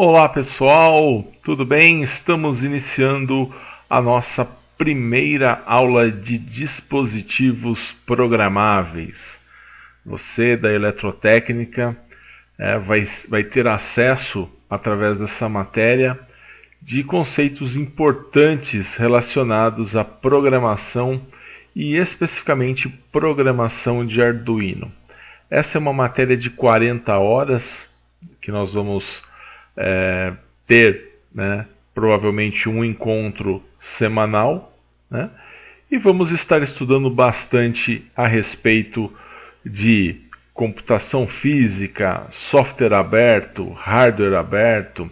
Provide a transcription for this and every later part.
Olá pessoal, tudo bem? Estamos iniciando a nossa primeira aula de dispositivos programáveis. Você da eletrotécnica vai ter acesso, através dessa matéria, de conceitos importantes relacionados à programação e especificamente programação de Arduino. Essa é uma matéria de 40 horas que nós vamos ter, provavelmente um encontro semanal, e vamos estar estudando bastante a respeito de computação física, software aberto, hardware aberto,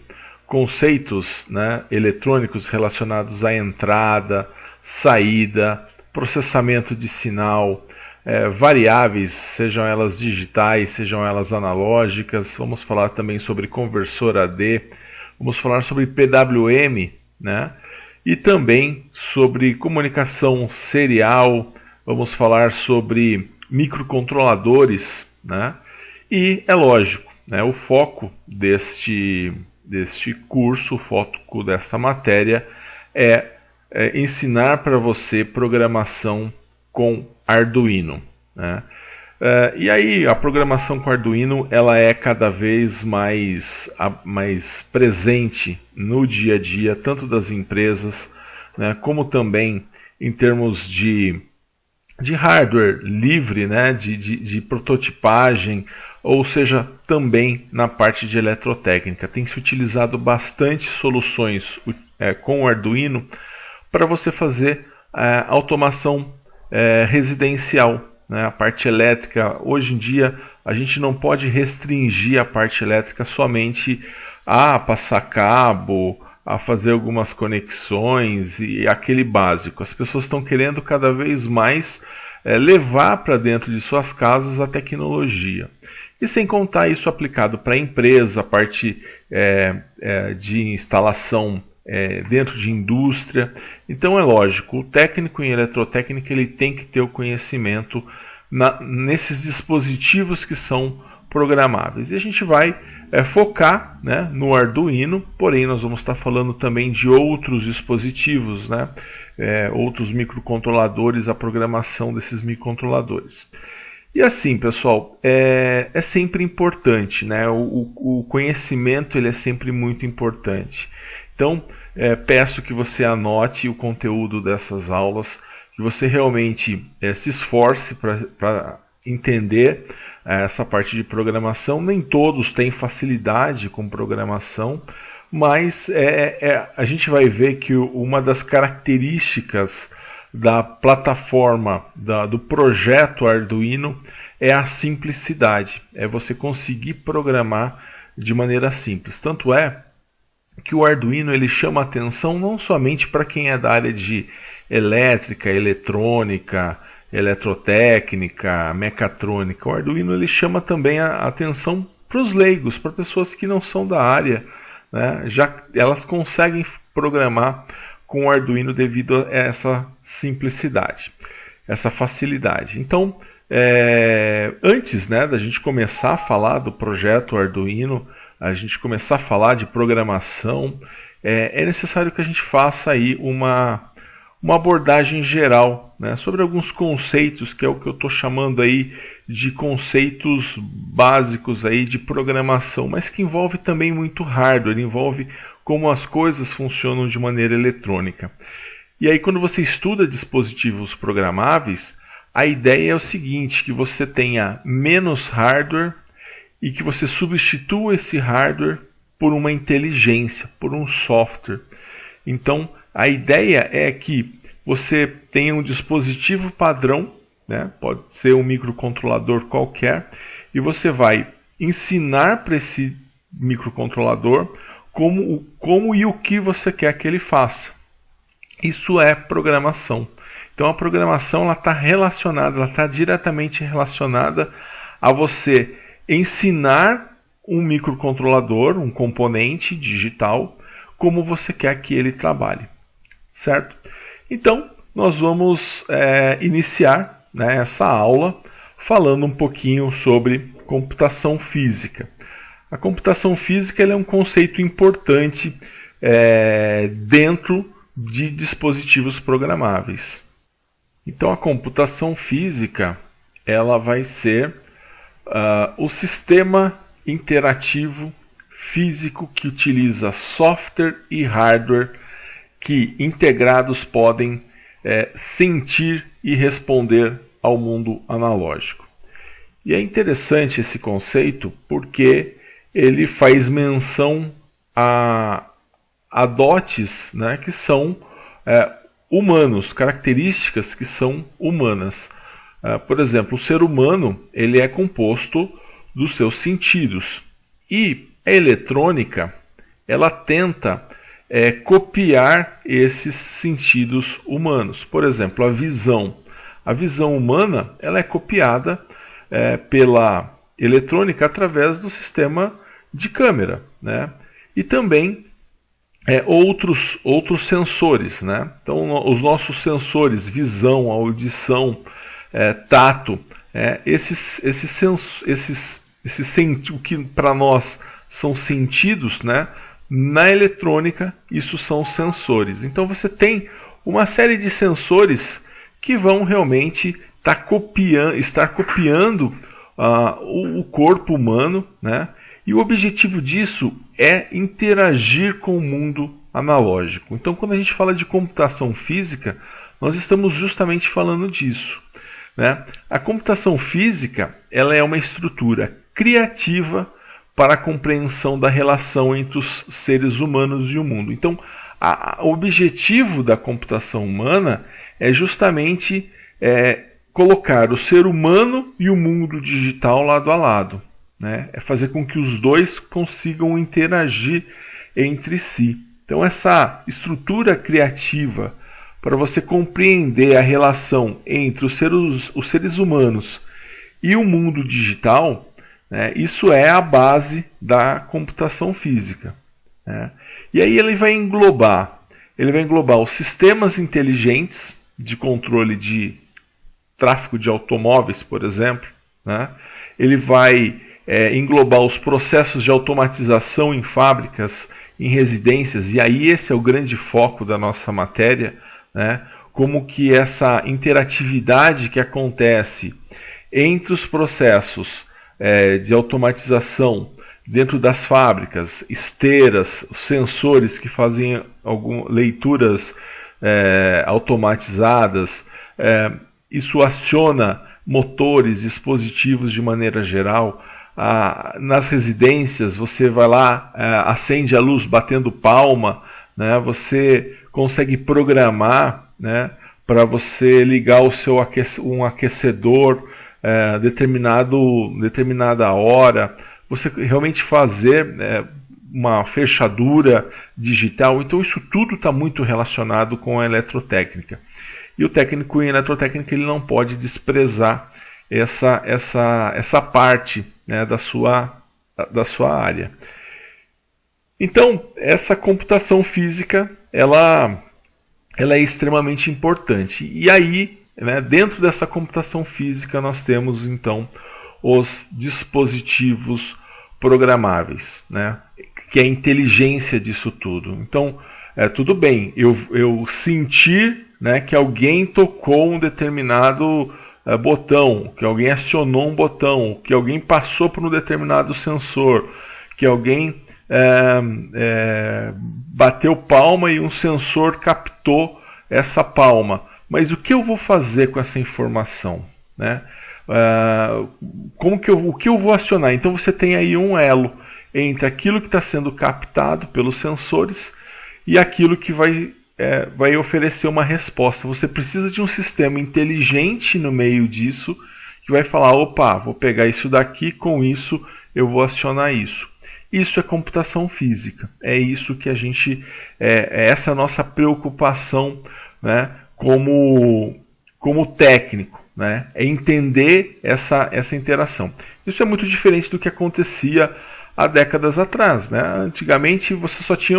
conceitos eletrônicos relacionados à entrada, saída, processamento de sinal, variáveis, sejam elas digitais, sejam elas analógicas. Vamos falar também sobre conversor AD, vamos falar sobre PWM, e também sobre comunicação serial, vamos falar sobre microcontroladores, e é lógico, o foco deste curso, o foco desta matéria é ensinar para você programação com Arduino. E aí a programação com Arduino ela é cada vez mais presente no dia a dia, tanto das empresas, como também em termos de hardware livre, de prototipagem, ou seja, também na parte de eletrotécnica. Tem se utilizado bastante soluções com o Arduino para você fazer automação residencial, a parte elétrica. Hoje em dia a gente não pode restringir a parte elétrica somente a passar cabo, a fazer algumas conexões e aquele básico. As pessoas estão querendo cada vez mais levar para dentro de suas casas a tecnologia. E sem contar isso aplicado para a empresa, a parte de instalação dentro de indústria. Então é lógico, o técnico em eletrotécnica ele tem que ter o conhecimento nesses dispositivos que são programáveis. E a gente vai focar no Arduino, porém nós vamos estar falando também de outros dispositivos, outros microcontroladores, a programação desses microcontroladores. E assim, pessoal, é sempre importante, o conhecimento ele é sempre muito importante. Então, peço que você anote o conteúdo dessas aulas, que você realmente se esforce para entender essa parte de programação. Nem todos têm facilidade com programação, mas a gente vai ver que uma das características da plataforma, do projeto Arduino, é a simplicidade. É você conseguir programar de maneira simples. Tanto é que o Arduino ele chama atenção não somente para quem é da área de elétrica, eletrônica, eletrotécnica, mecatrônica. O Arduino ele chama também a atenção para os leigos, para pessoas que não são da área, já elas conseguem programar com o Arduino devido a essa simplicidade, essa facilidade. Então, antes da gente começar a falar do projeto Arduino, a gente começar a falar de programação, é necessário que a gente faça aí uma abordagem geral, sobre alguns conceitos, que é o que eu estou chamando aí de conceitos básicos aí de programação, mas que envolve também muito hardware, envolve como as coisas funcionam de maneira eletrônica. E aí quando você estuda dispositivos programáveis, a ideia é o seguinte, que você tenha menos hardware e que você substitua esse hardware por uma inteligência, por um software. Então, a ideia é que você tenha um dispositivo padrão, pode ser um microcontrolador qualquer, e você vai ensinar para esse microcontrolador como e o que você quer que ele faça. Isso é programação. Então, a programação está relacionada, ela está diretamente relacionada a você ensinar um microcontrolador, um componente digital, como você quer que ele trabalhe, certo? Então, nós vamos iniciar essa aula falando um pouquinho sobre computação física. A computação física ela é um conceito importante dentro de dispositivos programáveis. Então a computação física ela vai ser o sistema interativo físico que utiliza software e hardware que integrados podem sentir e responder ao mundo analógico. E é interessante esse conceito porque ele faz menção a dotes, né, que são humanos, características que são humanas. Por exemplo, o ser humano ele é composto dos seus sentidos e a eletrônica ela tenta copiar esses sentidos humanos. Por exemplo, a visão. A visão humana ela é copiada pela eletrônica através do sistema de câmera, né? E também outros sensores, né? Então, os nossos sensores, visão, audição, tato, o que para nós são sentidos, né? Na eletrônica, isso são sensores. Então, você tem uma série de sensores que vão realmente estar copiando o corpo humano, né? E o objetivo disso é interagir com o mundo analógico. Então, quando a gente fala de computação física, nós estamos justamente falando disso, né? A computação física ela é uma estrutura criativa para a compreensão da relação entre os seres humanos e o mundo. Então, o objetivo da computação humana é justamente colocar o ser humano e o mundo digital lado a lado, né? É fazer com que os dois consigam interagir entre si. Então essa estrutura criativa para você compreender a relação entre os seres humanos e o mundo digital, né? Isso é a base da computação física, né? E aí ele vai englobar os sistemas inteligentes de controle de tráfego de automóveis, por exemplo, né? Ele vai englobar os processos de automatização em fábricas, em residências, e aí esse é o grande foco da nossa matéria, né? Como que essa interatividade que acontece entre os processos de automatização dentro das fábricas, esteiras, sensores que fazem leituras automatizadas, isso aciona motores, dispositivos de maneira geral. Nas residências você vai lá, acende a luz batendo palma, né? Você consegue programar, né, para você ligar um aquecedor determinada hora, você realmente fazer uma fechadura digital. Então isso tudo está muito relacionado com a eletrotécnica. E o técnico em eletrotécnica ele não pode desprezar essa parte, né, da sua área. Então, essa computação física ela é extremamente importante. E aí, né, dentro dessa computação física, nós temos então os dispositivos programáveis, né, que é a inteligência disso tudo. Então, tudo bem, eu sentir, né, que alguém tocou um determinado botão, que alguém acionou um botão, que alguém passou por um determinado sensor, que alguém bateu palma e um sensor captou essa palma. Mas o que eu vou fazer com essa informação, né? O que eu vou acionar? Então você tem aí um elo entre aquilo que está sendo captado pelos sensores e aquilo que vai oferecer uma resposta. Você precisa de um sistema inteligente no meio disso que vai falar, opa, vou pegar isso daqui, com isso eu vou acionar isso. Isso é computação física. É isso que a gente... essa nossa preocupação, né, como técnico, né, é entender essa interação. Isso é muito diferente do que acontecia há décadas atrás, né? Antigamente você só tinha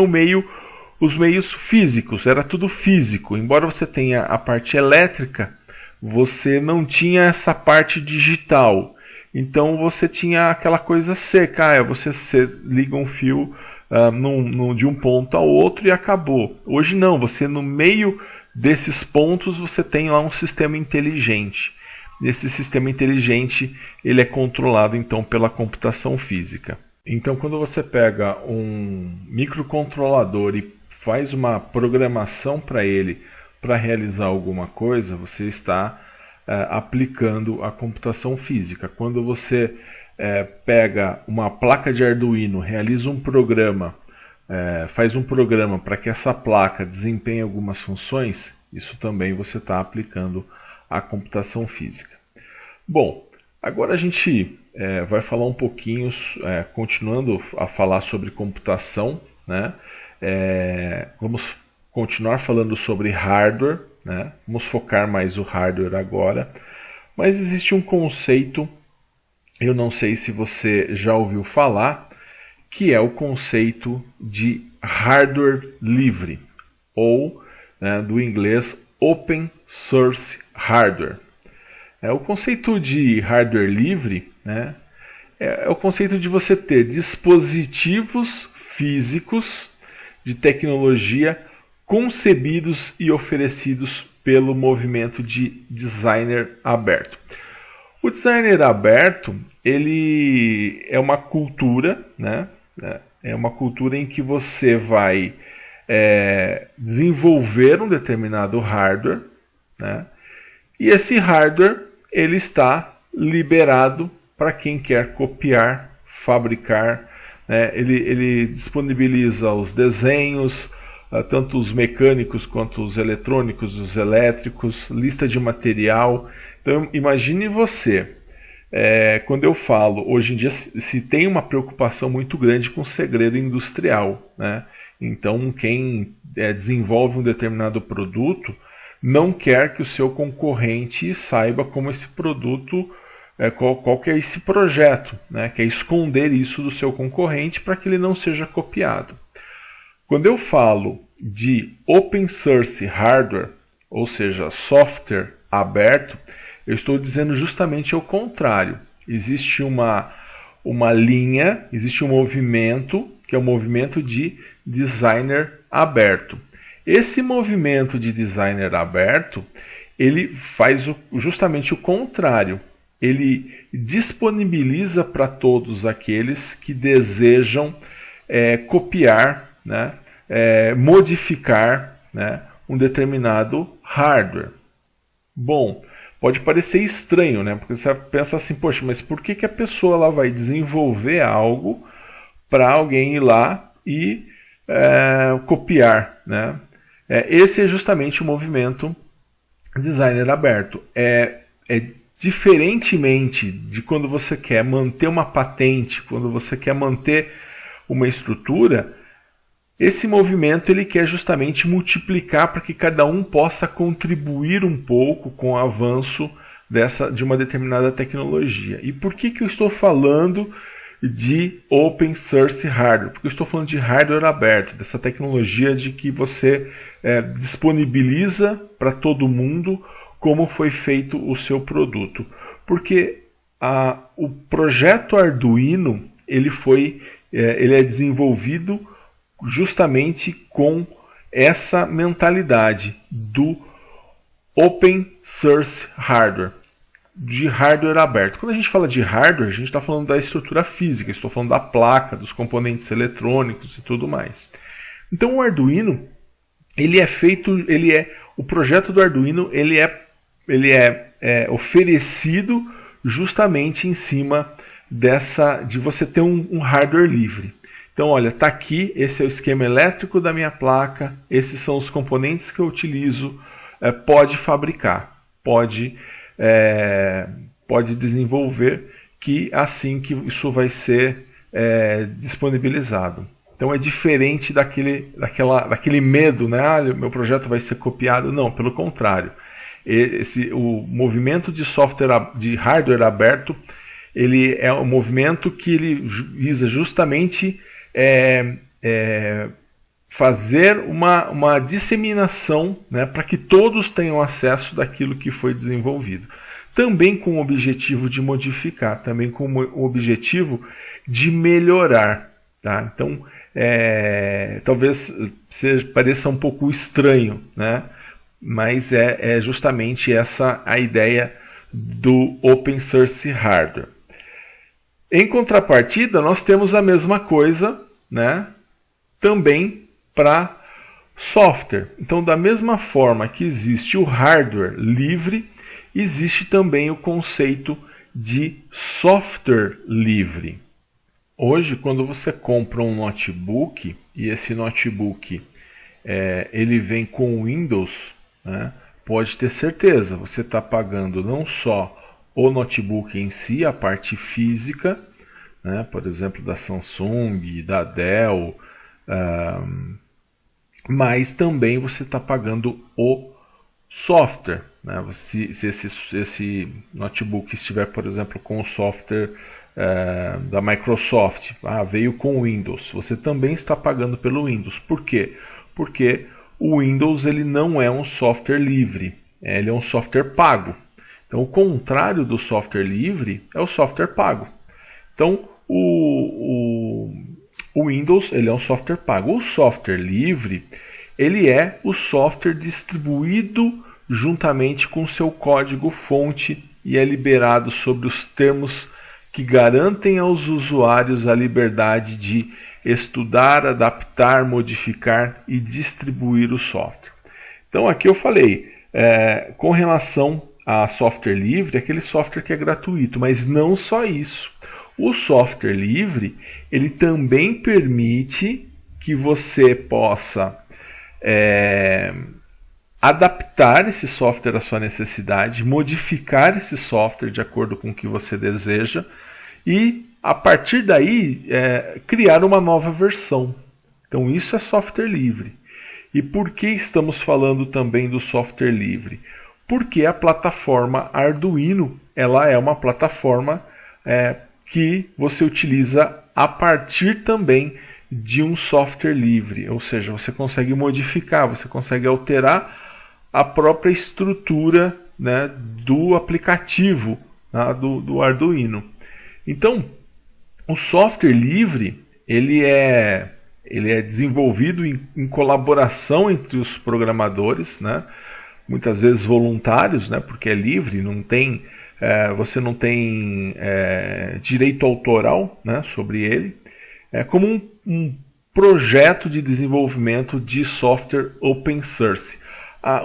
os meios físicos, era tudo físico. Embora você tenha a parte elétrica, você não tinha essa parte digital. Então você tinha aquela coisa seca, você liga um fio de um ponto ao outro e acabou. Hoje não, você no meio desses pontos você tem lá um sistema inteligente. Esse sistema inteligente ele é controlado então pela computação física. Então quando você pega um microcontrolador e faz uma programação para ele para realizar alguma coisa, você está aplicando a computação física. Quando você pega uma placa de Arduino, realiza um programa, faz um programa para que essa placa desempenhe algumas funções, isso também você está aplicando a computação física. Bom, agora a gente vai falar um pouquinho, continuando a falar sobre computação, né? Vamos continuar falando sobre hardware, né? Vamos focar mais o hardware agora, mas existe um conceito, eu não sei se você já ouviu falar, que é o conceito de hardware livre, ou do inglês Open Source Hardware. O conceito de hardware livre, né, é o conceito de você ter dispositivos físicos de tecnologia concebidos e oferecidos pelo movimento de designer aberto. O designer aberto, ele é uma cultura, né? É uma cultura em que você vai desenvolver um determinado hardware, né? E esse hardware ele está liberado para quem quer copiar, fabricar, né? Ele disponibiliza os desenhos, tanto os mecânicos quanto os eletrônicos, os elétricos, lista de material. Então imagine você, quando eu falo, hoje em dia se tem uma preocupação muito grande com o segredo industrial, né? Então quem desenvolve um determinado produto não quer que o seu concorrente saiba como esse produto, qual que é esse projeto, né? Quer esconder isso do seu concorrente para que ele não seja copiado. Quando eu falo de Open Source Hardware, ou seja, software aberto, eu estou dizendo justamente o contrário. Existe uma linha, existe um movimento, que é o movimento de designer aberto. Esse movimento de designer aberto, ele faz justamente o contrário. Ele disponibiliza para todos aqueles que desejam copiar, né, modificar, né, um determinado hardware. Bom, pode parecer estranho, né? Porque você pensa assim, poxa, mas por que a pessoa ela vai desenvolver algo para alguém ir lá e copiar, né? Esse é justamente o movimento designer aberto. Diferentemente de quando você quer manter uma patente, quando você quer manter uma estrutura, esse movimento ele quer justamente multiplicar para que cada um possa contribuir um pouco com o avanço de uma determinada tecnologia. E por que eu estou falando de Open Source Hardware? Porque eu estou falando de hardware aberto, dessa tecnologia de que você disponibiliza para todo mundo como foi feito o seu produto. Porque o projeto Arduino ele é desenvolvido justamente com essa mentalidade do Open Source Hardware, de hardware aberto. Quando a gente fala de hardware, a gente está falando da estrutura física, estou falando da placa, dos componentes eletrônicos e tudo mais. Então o Arduino, o projeto do Arduino, ele é oferecido justamente em cima de você ter um hardware livre. Então, olha, está aqui, esse é o esquema elétrico da minha placa, esses são os componentes que eu utilizo, pode fabricar, pode desenvolver, que assim que isso vai ser disponibilizado. Então é diferente daquele medo, né? Meu projeto vai ser copiado. Não, pelo contrário. O movimento de software, de hardware aberto, ele é um movimento que ele visa justamente fazer uma disseminação, né, para que todos tenham acesso daquilo que foi desenvolvido. também com o objetivo de modificar, também com o objetivo de melhorar. Tá? Então, talvez pareça um pouco estranho, né? Mas é justamente essa a ideia do Open Source Hardware. Em contrapartida, nós temos a mesma coisa, né, também para software. Então, da mesma forma que existe o hardware livre, existe também o conceito de software livre. Hoje, quando você compra um notebook, e esse notebook ele vem com Windows, né, pode ter certeza, você está pagando não só o notebook em si, a parte física, né, por exemplo, da Samsung, da Dell, mas também você está pagando o software. Né? Se esse notebook estiver, por exemplo, com o software da Microsoft, veio com o Windows, você também está pagando pelo Windows. Por quê? Porque o Windows ele não é um software livre, ele é um software pago. Então, o contrário do software livre é o software pago. Então, o Windows ele é um software pago. O software livre ele é o software distribuído juntamente com seu código-fonte e é liberado sobre os termos que garantem aos usuários a liberdade de estudar, adaptar, modificar e distribuir o software. Então, aqui eu falei com relação a software livre, aquele software que é gratuito, mas não só isso. O software livre, ele também permite que você possa adaptar esse software à sua necessidade, modificar esse software de acordo com o que você deseja e, a partir daí, criar uma nova versão. Então, isso é software livre. E por que estamos falando também do software livre? Porque a plataforma Arduino ela é uma plataforma que você utiliza a partir também de um software livre, ou seja, você consegue modificar, você consegue alterar a própria estrutura, né, do aplicativo, né, do Arduino. Então, o software livre ele é desenvolvido em colaboração entre os programadores, né, muitas vezes voluntários, né, porque é livre, você não tem direito autoral, né, sobre ele. É como um projeto de desenvolvimento de software open source.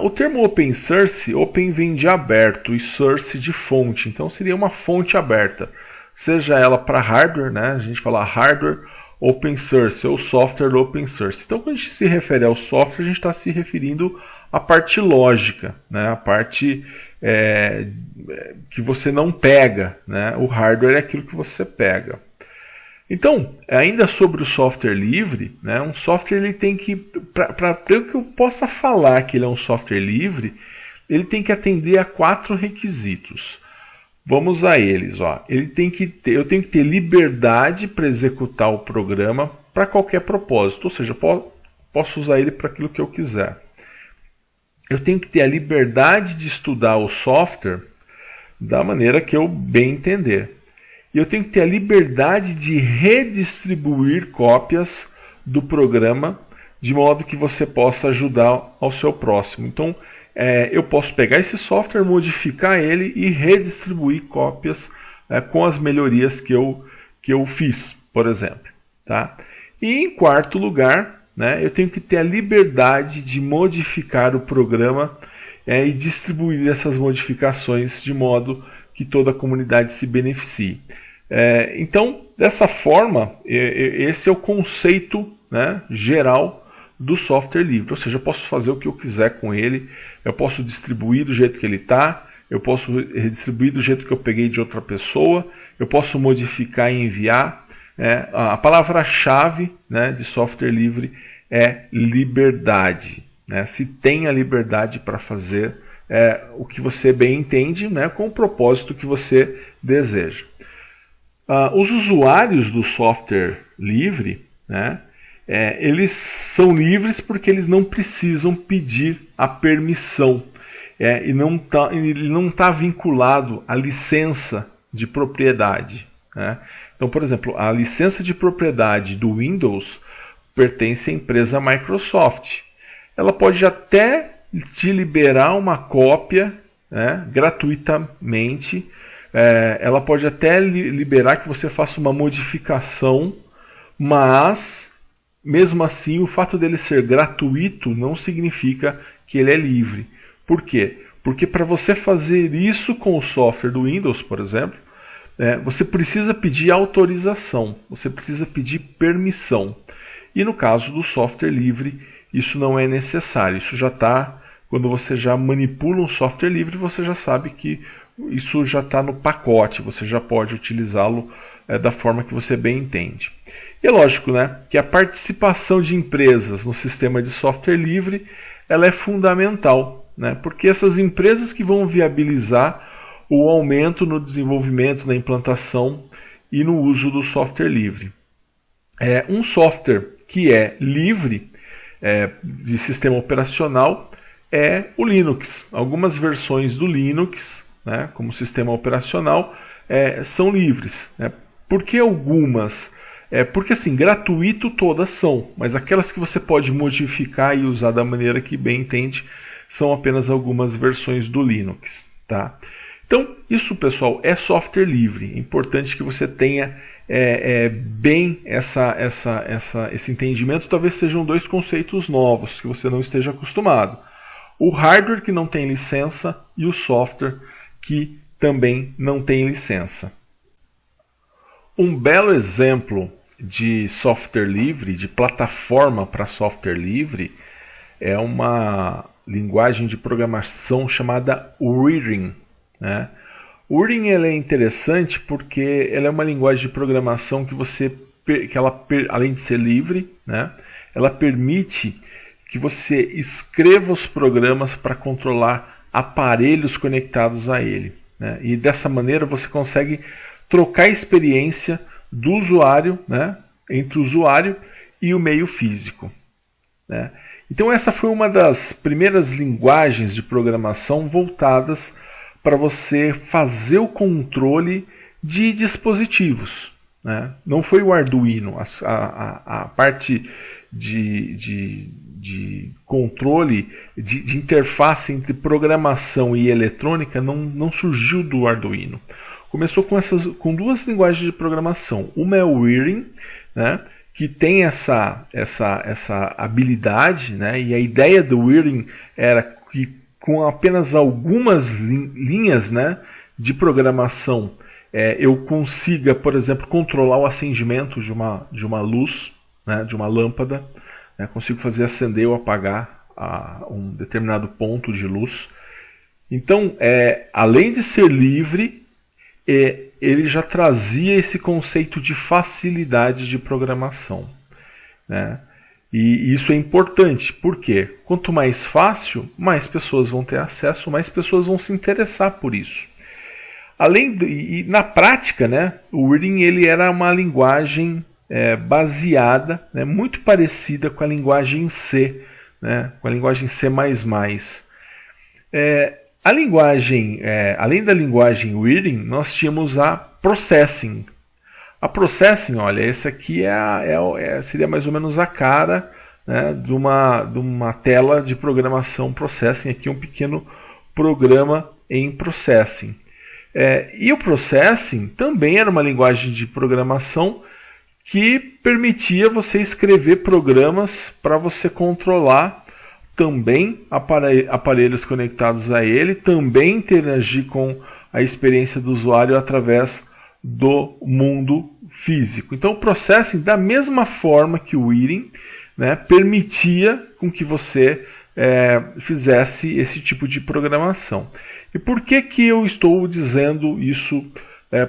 O termo open source, open vem de aberto e source de fonte, então seria uma fonte aberta, seja ela para hardware, né, a gente fala hardware open source ou software open source. Então, quando a gente se refere ao software, a gente está se referindo à parte lógica, né, a parte que você não pega, né, o hardware é aquilo que você pega. Então, ainda sobre o software livre, né, um software ele tem que, para que eu possa falar que ele é um software livre, ele tem que atender a 4 requisitos. Vamos a eles. Eu tenho que ter liberdade para executar o programa para qualquer propósito, ou seja, posso usar ele para aquilo que eu quiser. Eu tenho que ter a liberdade de estudar o software da maneira que eu bem entender. E eu tenho que ter a liberdade de redistribuir cópias do programa de modo que você possa ajudar ao seu próximo. Então, eu posso pegar esse software, modificar ele e redistribuir cópias com as melhorias que eu fiz, por exemplo. Tá? E em quarto lugar, né, eu tenho que ter a liberdade de modificar o programa e distribuir essas modificações de modo que toda a comunidade se beneficie. Então, dessa forma, esse é o conceito, né, geral do software livre. Ou seja, eu posso fazer o que eu quiser com ele, eu posso distribuir do jeito que ele está, eu posso redistribuir do jeito que eu peguei de outra pessoa, eu posso modificar e enviar. A palavra-chave, né, de software livre é liberdade. Né? Se tem a liberdade para fazer o que você bem entende, né, com o propósito que você deseja. Os usuários do software livre, né, eles são livres porque eles não precisam pedir a permissão. ele não tá vinculado à licença de propriedade, né? Então, por exemplo, a licença de propriedade do Windows pertence à empresa Microsoft. Ela pode até te liberar uma cópia, né, gratuitamente. Ela pode até liberar que você faça uma modificação, mas mesmo assim o fato dele ser gratuito não significa que ele é livre. Por quê? Porque para você fazer isso com o software do Windows, por exemplo, você precisa pedir autorização, você precisa pedir permissão. E no caso do software livre, isso não é necessário. Isso já está, quando você já manipula um software livre, você já sabe que isso já está no pacote, você já pode utilizá-lo da forma que você bem entende. E é lógico, né, que a participação de empresas no sistema de software livre ela é fundamental, né, porque essas empresas que vão viabilizar o aumento no desenvolvimento, na implantação e no uso do software livre. Um software que é livre de sistema operacional é o Linux. Algumas versões do Linux, né, como sistema operacional, são livres. Né? Por que algumas? Porque assim, gratuito todas são, mas aquelas que você pode modificar e usar da maneira que bem entende, são apenas algumas versões do Linux. Tá? Então, isso, pessoal, é software livre. É importante que você tenha bem esse entendimento. Talvez sejam dois conceitos novos que você não esteja acostumado. O hardware que não tem licença e o software que também não tem licença. Um belo exemplo de software livre, de plataforma para software livre, é uma linguagem de programação chamada Writing. Né? O Writing ela é interessante porque ela é uma linguagem de programação que ela, além de ser livre, né, ela permite que você escreva os programas para controlar aparelhos conectados a ele. Né? E dessa maneira você consegue trocar a experiência do usuário, né, entre o usuário e o meio físico. Né? Então essa foi uma das primeiras linguagens de programação voltadas para você fazer o controle de dispositivos. Né? Não foi o Arduino, a parte de controle, de interface entre programação e eletrônica não surgiu do Arduino. Começou com duas linguagens de programação. Uma é o Writing, né, que tem essa habilidade, né, e a ideia do Writing era que com apenas algumas linhas, né, de programação eu consiga, por exemplo, controlar o acendimento de uma luz, né, de uma lâmpada, né, consigo fazer acender ou apagar um determinado ponto de luz. Então, além de ser livre, ele já trazia esse conceito de facilidade de programação. Né? E isso é importante, porque quanto mais fácil, mais pessoas vão ter acesso, mais pessoas vão se interessar por isso. E na prática, né, o Writing ele era uma linguagem baseada, né, muito parecida com a linguagem C, né, com a linguagem C++. A linguagem, além da linguagem Writing, nós tínhamos a Processing. A Processing, olha, essa aqui seria mais ou menos a cara, né, de uma tela de programação Processing, aqui um pequeno programa em Processing. E o Processing também era uma linguagem de programação que permitia você escrever programas para você controlar também aparelhos conectados a ele, também interagir com a experiência do usuário através do mundo físico. Então o Processing, da mesma forma que o Writing, né, permitia com que você fizesse esse tipo de programação. E por que eu estou dizendo isso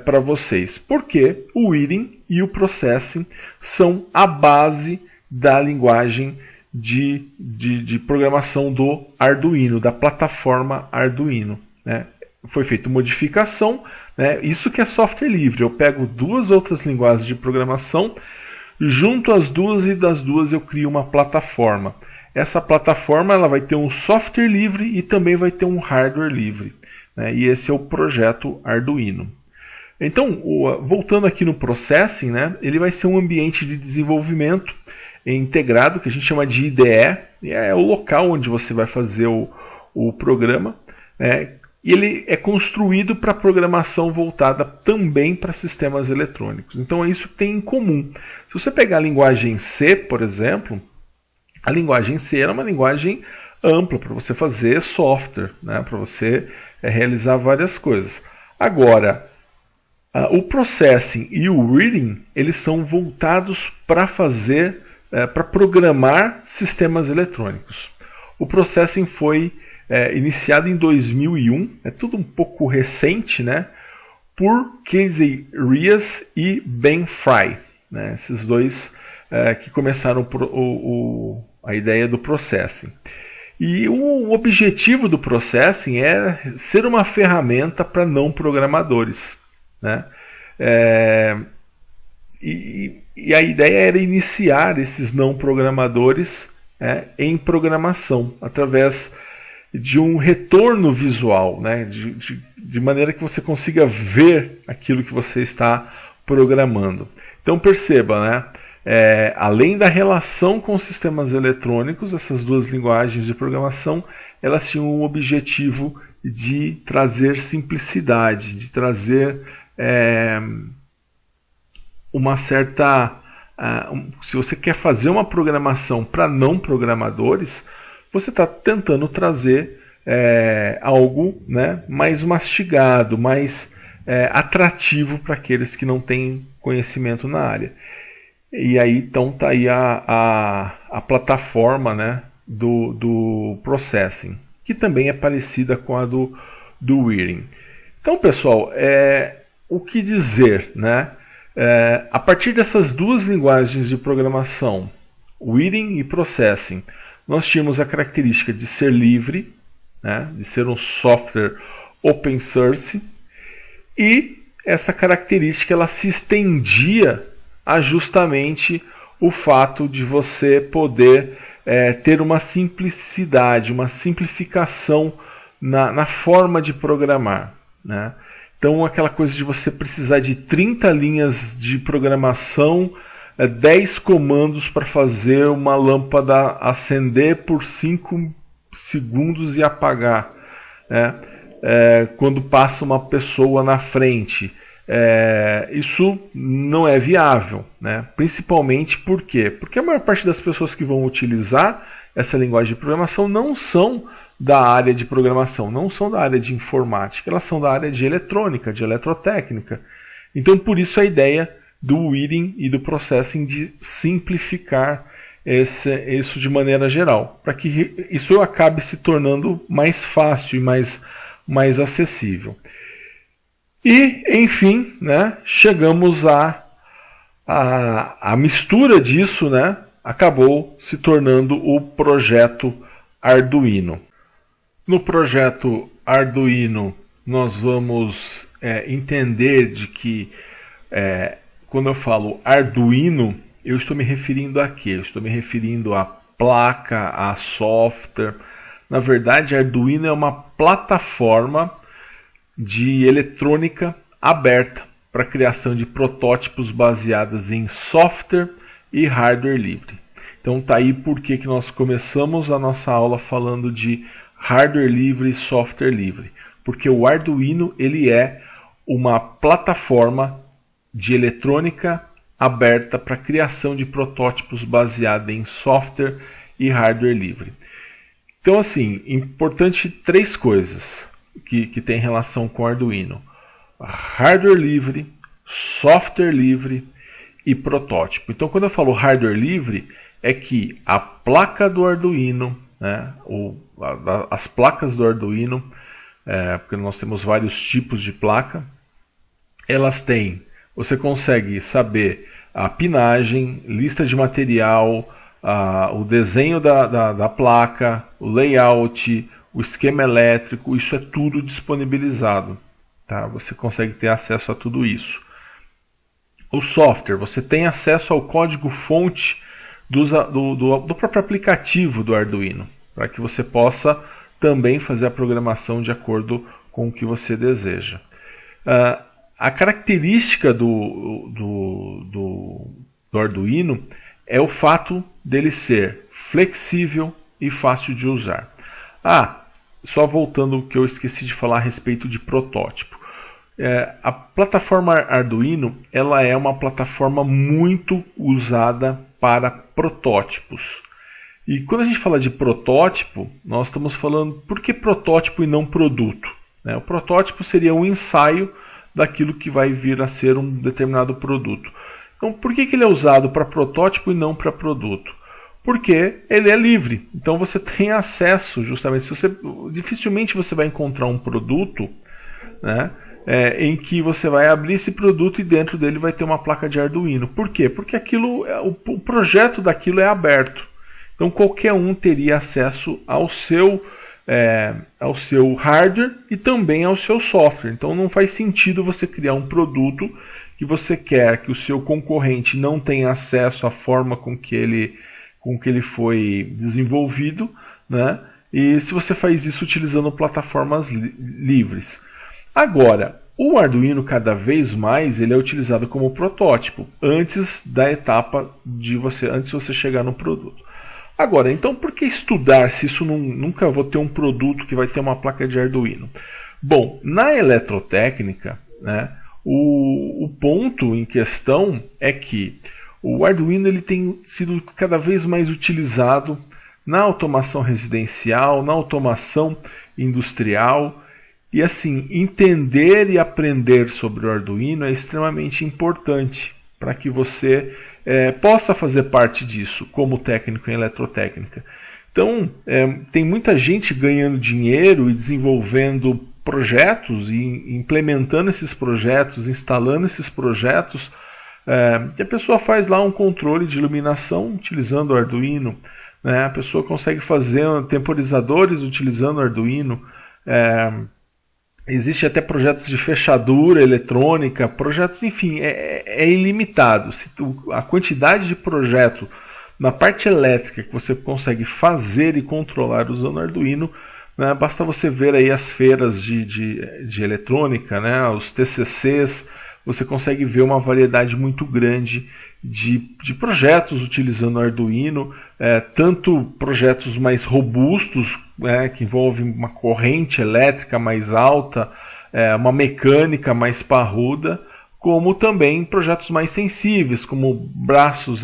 para vocês? Porque o Writing e o Processing são a base da linguagem de programação do Arduino, da plataforma Arduino. Né? Foi feita modificação, né? Isso que é software livre. Eu pego duas outras linguagens de programação, junto as duas e das duas eu crio uma plataforma. essa plataforma ela vai ter um software livre e também vai ter um hardware livre, né? E esse é o projeto Arduino. Então, voltando aqui no Processing, né, ele vai ser um ambiente de desenvolvimento integrado, que a gente chama de IDE, e é o local onde você vai fazer o programa, né, e ele é construído para programação voltada também para sistemas eletrônicos. Então é isso que tem em comum. Se você pegar a linguagem C, por exemplo, a linguagem C era uma linguagem ampla para você fazer software, né, para você realizar várias coisas. Agora, o Processing e o Reading, eles são voltados para fazer, para programar sistemas eletrônicos. O Processing foi iniciado em 2001, é tudo um pouco recente, né, por Casey Reas e Ben Fry, né, esses dois que começaram a ideia do Processing. E o objetivo do Processing é ser uma ferramenta para não programadores, né? E a ideia era iniciar esses não programadores em programação, através de um retorno visual, né? De maneira que você consiga ver aquilo que você está programando. Então perceba, né? Além da relação com sistemas eletrônicos, essas duas linguagens de programação, elas tinham o objetivo de trazer simplicidade, de trazer uma certa... se você quer fazer uma programação para não programadores, você está tentando trazer algo, né, mais mastigado, mais atrativo para aqueles que não têm conhecimento na área. E aí então está aí a plataforma, né, do Processing, que também é parecida com a do Reading. Então, pessoal, o que dizer, né? A partir dessas duas linguagens de programação, Reading e Processing, nós tínhamos a característica de ser livre, né, de ser um software open source, e essa característica ela se estendia a justamente o fato de você poder ter uma simplicidade, uma simplificação na forma de programar, né? Então aquela coisa de você precisar de 30 linhas de programação, 10 comandos para fazer uma lâmpada acender por 5 segundos e apagar, né? Quando passa uma pessoa na frente. Isso não é viável, né? Principalmente por quê? Porque a maior parte das pessoas que vão utilizar essa linguagem de programação não são da área de programação, não são da área de informática, elas são da área de eletrônica, de eletrotécnica. Então por isso a ideia do Reading e do Processing de simplificar isso de maneira geral, para que isso acabe se tornando mais fácil e mais acessível. E, enfim, né, chegamos a mistura disso, né, acabou se tornando o projeto Arduino. No projeto Arduino, nós vamos entender de que, quando eu falo Arduino, eu estou me referindo a quê? Eu estou me referindo à placa, a software. Na verdade, Arduino é uma plataforma de eletrônica aberta para a criação de protótipos baseados em software e hardware livre. Então tá aí porque que nós começamos a nossa aula falando de hardware livre e software livre, porque o Arduino ele é uma plataforma de eletrônica aberta para a criação de protótipos baseada em software e hardware livre. Então assim, importante 3 coisas que tem relação com o Arduino: hardware livre, software livre e protótipo. Então quando eu falo hardware livre, é que a placa do Arduino, né, as placas do Arduino, porque nós temos vários tipos de placa, elas têm, você consegue saber a pinagem, lista de material, o desenho da placa, o layout, o esquema elétrico, isso é tudo disponibilizado, tá? Você consegue ter acesso a tudo isso. O software, você tem acesso ao código-fonte do próprio aplicativo do Arduino, para que você possa também fazer a programação de acordo com o que você deseja. A característica do Arduino é o fato dele ser flexível e fácil de usar. Só voltando ao que eu esqueci de falar a respeito de protótipo. A plataforma Arduino ela é uma plataforma muito usada para protótipos. E quando a gente fala de protótipo, nós estamos falando por que protótipo e não produto? O protótipo seria um ensaio daquilo que vai vir a ser um determinado produto. Então, por que ele é usado para protótipo e não para produto? Porque ele é livre. Então, você tem acesso, justamente, dificilmente você vai encontrar um produto, né, em que você vai abrir esse produto e dentro dele vai ter uma placa de Arduino. Por quê? Porque o projeto daquilo é aberto. Então qualquer um teria acesso ao seu hardware e também ao seu software. Então não faz sentido você criar um produto que você quer que o seu concorrente não tenha acesso à forma com que ele foi desenvolvido, né? E se você faz isso utilizando plataformas livres. Agora, o Arduino cada vez mais ele é utilizado como protótipo antes da etapa antes de você chegar no produto. Agora, então por que estudar se isso nunca vou ter um produto que vai ter uma placa de Arduino? Bom, na eletrotécnica, né, o ponto em questão é que o Arduino ele tem sido cada vez mais utilizado na automação residencial, na automação industrial. E assim, entender e aprender sobre o Arduino é extremamente importante para que você possa fazer parte disso como técnico em eletrotécnica. Então, tem muita gente ganhando dinheiro e desenvolvendo projetos e implementando esses projetos, instalando esses projetos. E a pessoa faz lá um controle de iluminação utilizando o Arduino. Né? A pessoa consegue fazer temporizadores utilizando o Arduino. Existem até projetos de fechadura eletrônica, projetos, enfim, é ilimitado. A quantidade de projeto na parte elétrica que você consegue fazer e controlar usando Arduino, né, basta você ver aí as feiras de eletrônica, né, os TCCs, você consegue ver uma variedade muito grande de projetos utilizando Arduino, tanto projetos mais robustos, que envolvem uma corrente elétrica mais alta, uma mecânica mais parruda, como também projetos mais sensíveis, como braços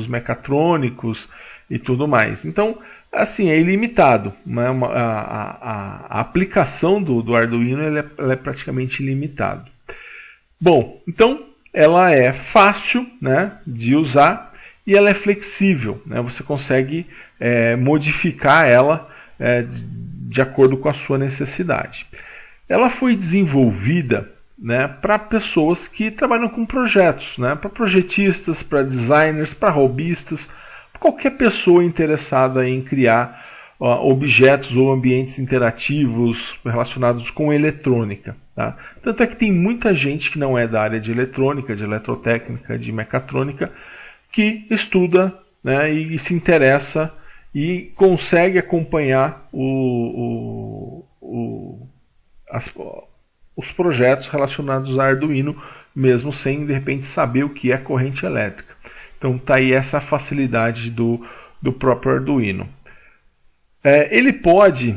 mecatrônicos e tudo mais. Então, assim, é ilimitado. Né? A aplicação do Arduino ela é praticamente ilimitada. Bom, então ela é fácil, né, de usar e ela é flexível, né? Você consegue modificar ela de acordo com a sua necessidade. Ela foi desenvolvida, né, para pessoas que trabalham com projetos, né, para projetistas, para designers, para hobbyistas, para qualquer pessoa interessada em criar objetos ou ambientes interativos relacionados com eletrônica. Tá? Tanto é que tem muita gente que não é da área de eletrônica, de eletrotécnica, de mecatrônica, que estuda, né, e se interessa e consegue acompanhar os projetos relacionados a Arduino, mesmo sem de repente saber o que é corrente elétrica. Então está aí essa facilidade do próprio Arduino.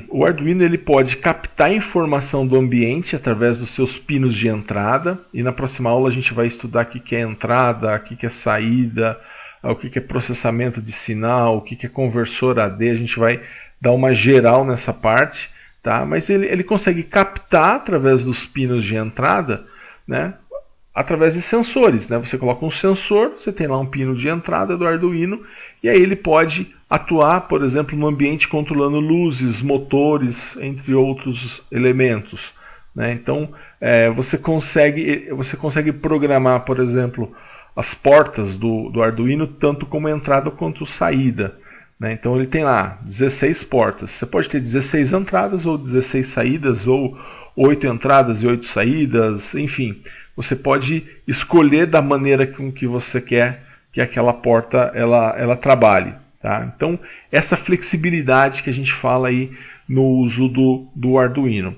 O Arduino ele pode captar informação do ambiente através dos seus pinos de entrada, e na próxima aula a gente vai estudar o que é entrada, o que é saída, o que é processamento de sinal, o que é conversor AD, a gente vai dar uma geral nessa parte, tá? Mas ele consegue captar através dos pinos de entrada, né? Através de sensores, né? Você coloca um sensor, você tem lá um pino de entrada do Arduino, e aí ele pode atuar, por exemplo, no ambiente controlando luzes, motores, entre outros elementos, né? Então, você consegue programar, por exemplo, as portas do Arduino, tanto como entrada quanto saída, né? Então ele tem lá 16 portas. Você pode ter 16 entradas ou 16 saídas, ou 8 entradas e 8 saídas, enfim. Você pode escolher da maneira com que você quer que aquela porta ela trabalhe. Tá? Então, essa flexibilidade que a gente fala aí no uso do Arduino.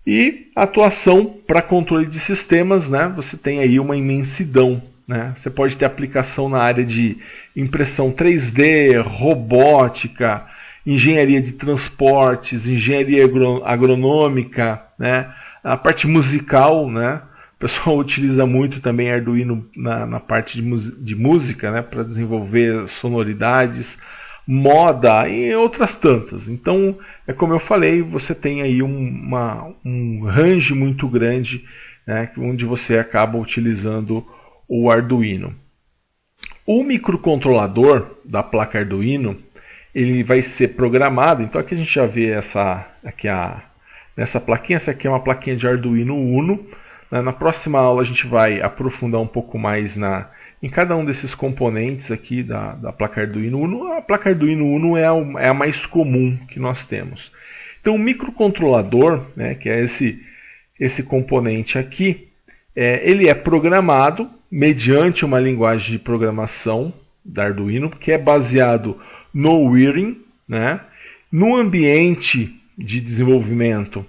E a atuação para controle de sistemas, né? Você tem aí uma imensidão. Né? Você pode ter aplicação na área de impressão 3D, robótica, engenharia de transportes, engenharia agronômica, né? A parte musical, né? O pessoal utiliza muito também Arduino na parte de música, né? Para desenvolver sonoridades, moda e outras tantas. Então, é como eu falei, você tem aí um range muito grande, né? Onde você acaba utilizando o Arduino. O microcontrolador da placa Arduino, ele vai ser programado. Então aqui a gente já vê nessa plaquinha. Essa aqui é uma plaquinha de Arduino Uno. Na próxima aula a gente vai aprofundar um pouco mais em cada um desses componentes aqui da placa Arduino Uno. A placa Arduino Uno é a mais comum que nós temos. Então o microcontrolador, né, que é esse componente aqui, ele é programado mediante uma linguagem de programação da Arduino, que é baseado no Wiring, né? No ambiente de desenvolvimento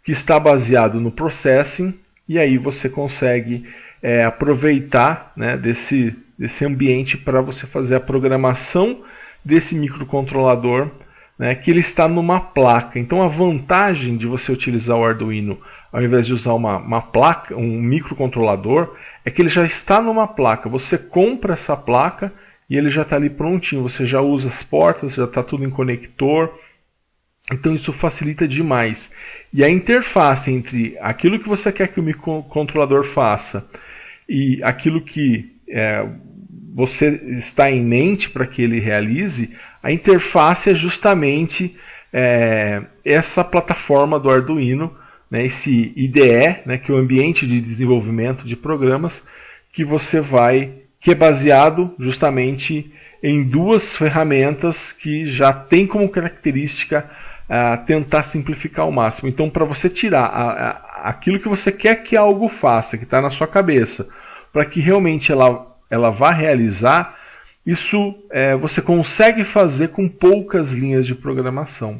que está baseado no Processing, e aí você consegue aproveitar, né, desse ambiente para você fazer a programação desse microcontrolador, né, que ele está numa placa. Então a vantagem de você utilizar o Arduino ao invés de usar uma placa, um microcontrolador, é que ele já está numa placa. Você compra essa placa e ele já está ali prontinho. Você já usa as portas, já está tudo em conector. Então isso facilita demais. E a interface entre aquilo que você quer que o microcontrolador faça e aquilo que você está em mente para que ele realize, a interface é justamente essa plataforma do Arduino, né, esse IDE, né, que é o ambiente de desenvolvimento de programas, que é baseado justamente em duas ferramentas que já tem como característica tentar simplificar ao máximo. Então, para você tirar aquilo que você quer que algo faça, que está na sua cabeça, para que realmente ela vá realizar, isso você consegue fazer com poucas linhas de programação.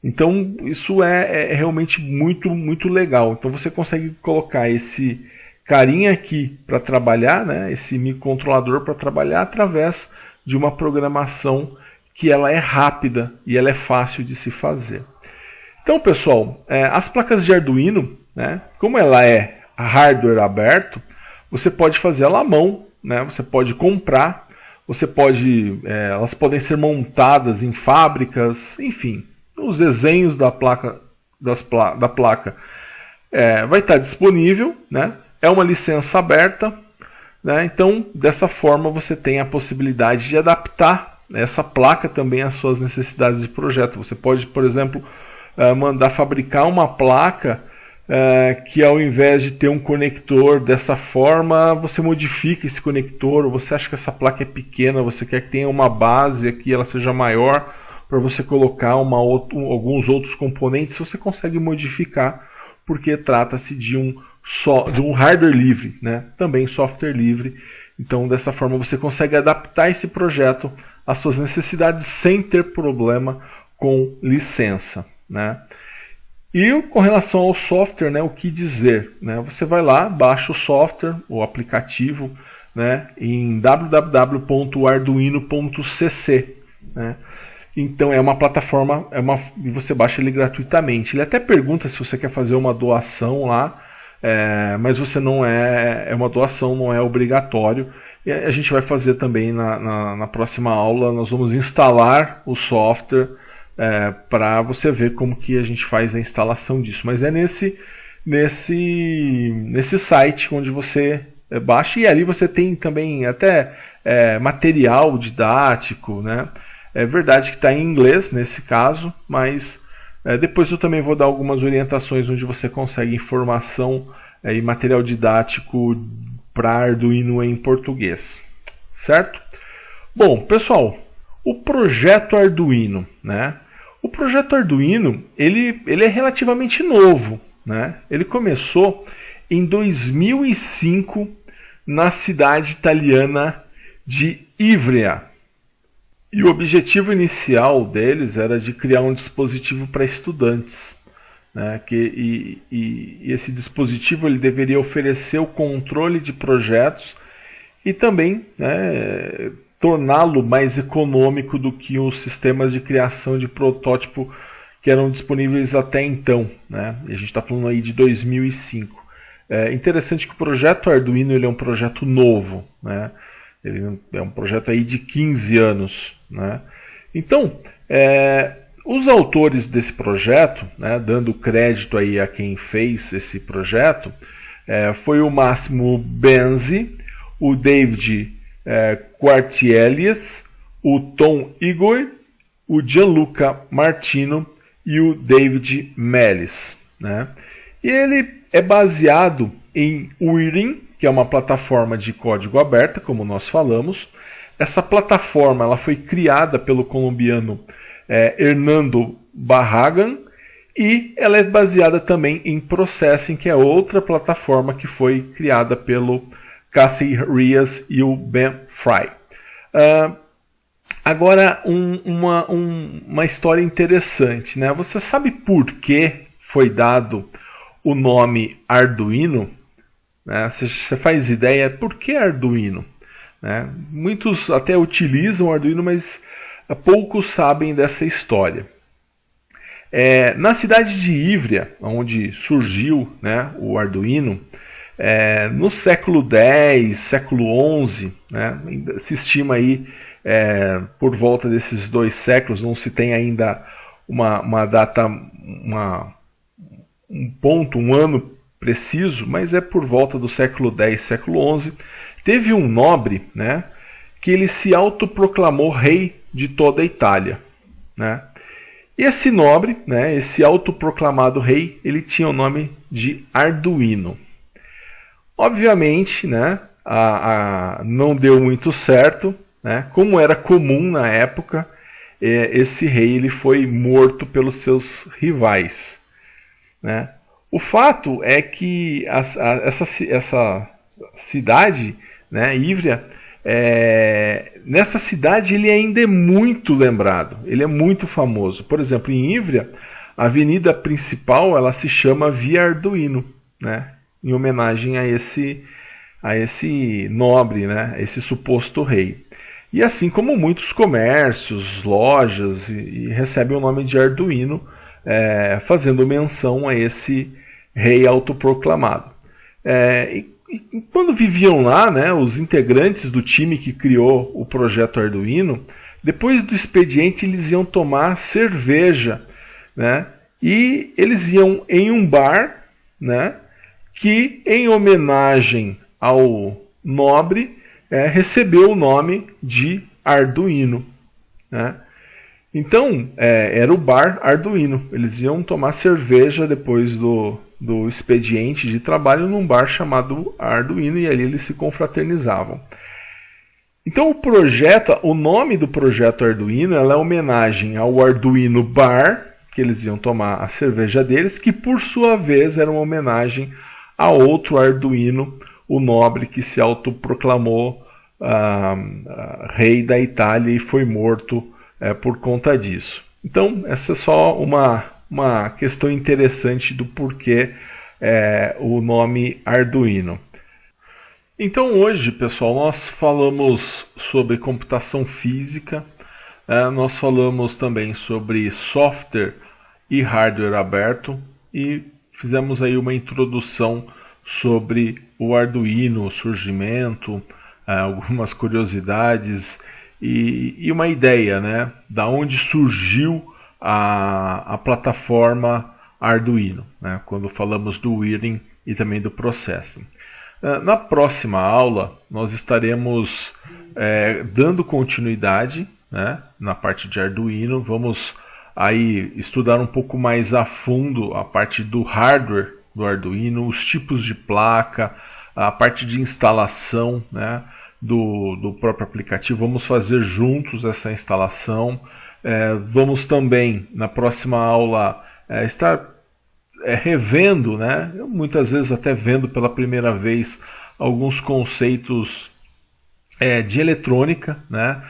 Então, isso é realmente muito, muito legal. Então, você consegue colocar esse carinha aqui para trabalhar, né, esse microcontrolador para trabalhar através de uma programação que ela é rápida e ela é fácil de se fazer. Então, pessoal, as placas de Arduino, né, como ela é hardware aberto, você pode fazer ela à mão, né, você pode comprar, elas podem ser montadas em fábricas, enfim. Os desenhos da placa vai estar disponível, né? É uma licença aberta, né? Então dessa forma você tem a possibilidade de adaptar essa placa também às suas necessidades de projeto. Você pode, por exemplo, mandar fabricar uma placa que ao invés de ter um conector dessa forma, você modifica esse conector, ou você acha que essa placa é pequena, você quer que tenha uma base aqui, ela seja maior, para você colocar alguns outros componentes, você consegue modificar, porque trata-se de um hardware livre, né? Também software livre. Então, dessa forma, você consegue adaptar esse projeto às suas necessidades sem ter problema com licença, né? E com relação ao software, né, o que dizer? Né? Você vai lá, baixa o software, o aplicativo, né, em www.arduino.cc, né? Então é uma plataforma, você baixa ele gratuitamente. Ele até pergunta se você quer fazer uma doação lá, mas você não é uma doação, não é obrigatório. E a gente vai fazer também na próxima aula, nós vamos instalar o software para você ver como que a gente faz a instalação disso. Mas é nesse site onde você baixa, e ali você tem também até material didático, né? É verdade que está em inglês nesse caso, mas depois eu também vou dar algumas orientações onde você consegue informação e material didático para Arduino em português, certo? Bom, pessoal, o projeto Arduino, né? O projeto Arduino ele é relativamente novo, né? Ele começou em 2005 na cidade italiana de Ivrea. E o objetivo inicial deles era de criar um dispositivo para estudantes, né? E esse dispositivo ele deveria oferecer o controle de projetos e também, né, torná-lo mais econômico do que os sistemas de criação de protótipo que eram disponíveis até então, né? E a gente está falando aí de 2005. É interessante que o projeto Arduino ele é um projeto novo, né? Ele é um projeto aí de 15 anos, né? Então, os autores desse projeto, né, dando crédito aí a quem fez esse projeto, foi o Massimo Benzi, o David Quartielias, o Tom Igor, o Gianluca Martino e o David Mellis, né? E ele é baseado em Wiri, que é uma plataforma de código aberta, como nós falamos. Essa plataforma ela foi criada pelo colombiano Hernando Barragan e ela é baseada também em Processing, que é outra plataforma que foi criada pelo Casey Rias e o Ben Fry. Agora, uma história interessante, né? Você sabe por que foi dado o nome Arduino? Você faz ideia por que Arduino? Né? Muitos até utilizam o Arduino, mas poucos sabem dessa história. Na cidade de Ivrea, onde surgiu, né, o Arduino, no século X, século XI, né, se estima aí por volta desses 2 séculos, não se tem ainda uma data, um ponto, um ano preciso, mas é por volta do século X, século XI, teve um nobre, né, que ele se autoproclamou rei de toda a Itália, né? E esse nobre, né, esse autoproclamado rei, ele tinha o nome de Arduino. Obviamente, né, não deu muito certo, né? Como era comum na época, esse rei ele foi morto pelos seus rivais, né? O fato é que essa cidade, né, Ivrea, nessa cidade ele ainda é muito lembrado, ele é muito famoso. Por exemplo, em Ivrea, a avenida principal ela se chama Via Arduino, né, em homenagem a esse nobre, né, esse suposto rei. E assim como muitos comércios, lojas, e recebem o nome de Arduino, fazendo menção a esse rei autoproclamado. E quando viviam lá, né, os integrantes do time que criou o projeto Arduino, depois do expediente eles iam tomar cerveja, né, e eles iam em um bar, né, que em homenagem ao nobre recebeu o nome de Arduino, né? Então, era o bar Arduino. Eles iam tomar cerveja depois do expediente de trabalho num bar chamado Arduino e ali eles se confraternizavam. Então o nome do projeto Arduino é homenagem ao Arduino Bar, que eles iam tomar a cerveja deles, que por sua vez era uma homenagem a outro Arduino, o nobre que se autoproclamou rei da Itália e foi morto por conta disso. Então, essa é só uma questão interessante do porquê o nome Arduino. Então, hoje, pessoal, nós falamos sobre computação física, nós falamos também sobre software e hardware aberto e fizemos aí uma introdução sobre o Arduino, o surgimento, algumas curiosidades e uma ideia, né, da onde surgiu a plataforma Arduino, né, quando falamos do Wiring e também do Processing. Na próxima aula nós estaremos dando continuidade, né, na parte de Arduino. Vamos aí estudar um pouco mais a fundo a parte do hardware do Arduino, os tipos de placa, a parte de instalação, né, do próprio aplicativo. Vamos fazer juntos essa instalação. Vamos também, na próxima aula, estar revendo, né, muitas vezes até vendo pela primeira vez alguns conceitos de eletrônica, né?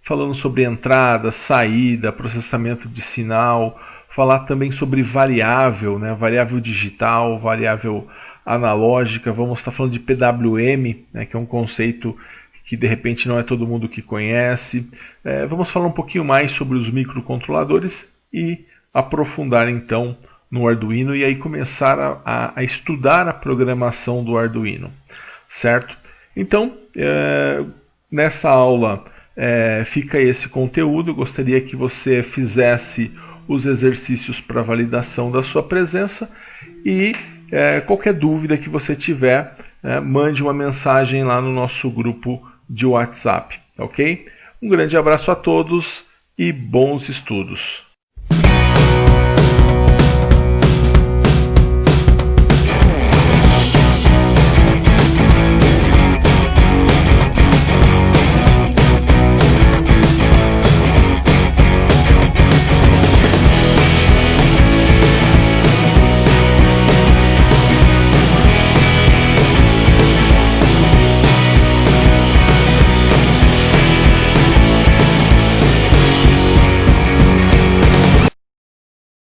Falando sobre entrada, saída, processamento de sinal, falar também sobre variável, né? Variável digital, variável analógica, vamos estar falando de PWM, né? Que é um conceito que de repente não é todo mundo que conhece. Vamos falar um pouquinho mais sobre os microcontroladores e aprofundar então no Arduino e aí começar a estudar a programação do Arduino, certo? Então, nessa aula fica esse conteúdo. Eu gostaria que você fizesse os exercícios para validação da sua presença e qualquer dúvida que você tiver, mande uma mensagem lá no nosso grupo de WhatsApp, ok? Um grande abraço a todos e bons estudos!